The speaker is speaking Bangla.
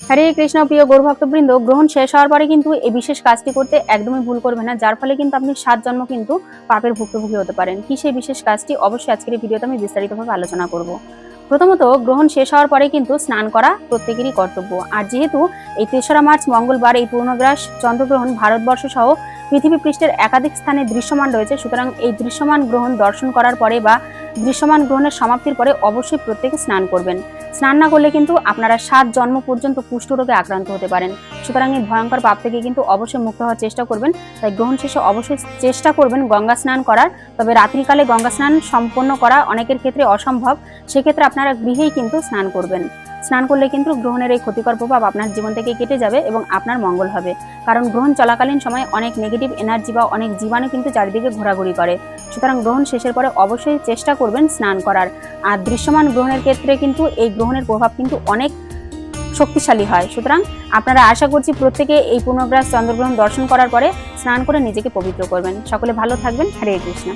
হরে কৃষ্ণ। প্রিয় গৌর ভক্তবৃন্দ, গ্রহণ শেষ হওয়ার পরে কিন্তু এই বিশেষ কাজটি করতে একদমই ভুল করবেন না, যার ফলে কিন্তু আপনি 7 জন্ম কিন্তু পাপের ভুক্তভোগী হতে পারেন। কি সেই বিশেষ কাজটি? অবশ্যই আজকের এই ভিডিওতে আমি বিস্তারিতভাবে আলোচনা করব। প্রথমত, গ্রহণ শেষ হওয়ার পরে কিন্তু স্নান করা প্রত্যেকেরই কর্তব্য। আর যেহেতু এই 3রা মার্চ মঙ্গলবার এই পূর্ণগ্রাস চন্দ্রগ্রহণ ভারতবর্ষ সহ পৃথিবী পৃষ্ঠের একাধিক স্থানে দৃশ্যমান রয়েছে, সুতরাং এই দৃশ্যমান গ্রহণ দর্শন করার পরে বা দৃশ্যমান গ্রহণের সমাপ্তির পরে অবশ্যই প্রত্যেকে স্নান করবেন। স্নান না করলে কিন্তু আপনারা 7 জন্ম পর্যন্ত কুষ্ঠরোগে আক্রান্ত হতে পারেন। সুতরাং এই ভয়ঙ্কর পাপ থেকে কিন্তু অবশ্যই মুক্ত হওয়ার চেষ্টা করবেন। তাই গ্রহণ শেষে অবশ্যই চেষ্টা করবেন গঙ্গা স্নান করার। তবে রাত্রিকালে গঙ্গা স্নান সম্পন্ন করা অনেকের ক্ষেত্রে অসম্ভব, সেক্ষেত্রে আপনারা গৃহেই কিন্তু স্নান করবেন। স্নান করলে কিন্তু গ্রহণের এই ক্ষতিকর প্রভাব আপনার জীবন থেকে কেটে যাবে এবং আপনার মঙ্গল হবে। কারণ গ্রহণ চলাকালীন সময় অনেক নেগেটিভ এনার্জি বা অনেক জীবাণু কিন্তু চারিদিকে ঘোরাঘুরি করে। সুতরাং গ্রহণ শেষের পরে অবশ্যই চেষ্টা করবেন স্নান করার। আর দৃশ্যমান গ্রহণের ক্ষেত্রে কিন্তু এই গ্রহণের প্রভাব কিন্তু অনেক শক্তিশালী হয়। সুতরাং আপনারা আশা করছি প্রত্যেকে এই পূর্ণগ্রাস চন্দ্রগ্রহণ দর্শন করার পরে স্নান করে নিজেকে পবিত্র করবেন। সকলে ভালো থাকবেন। হরে কৃষ্ণ।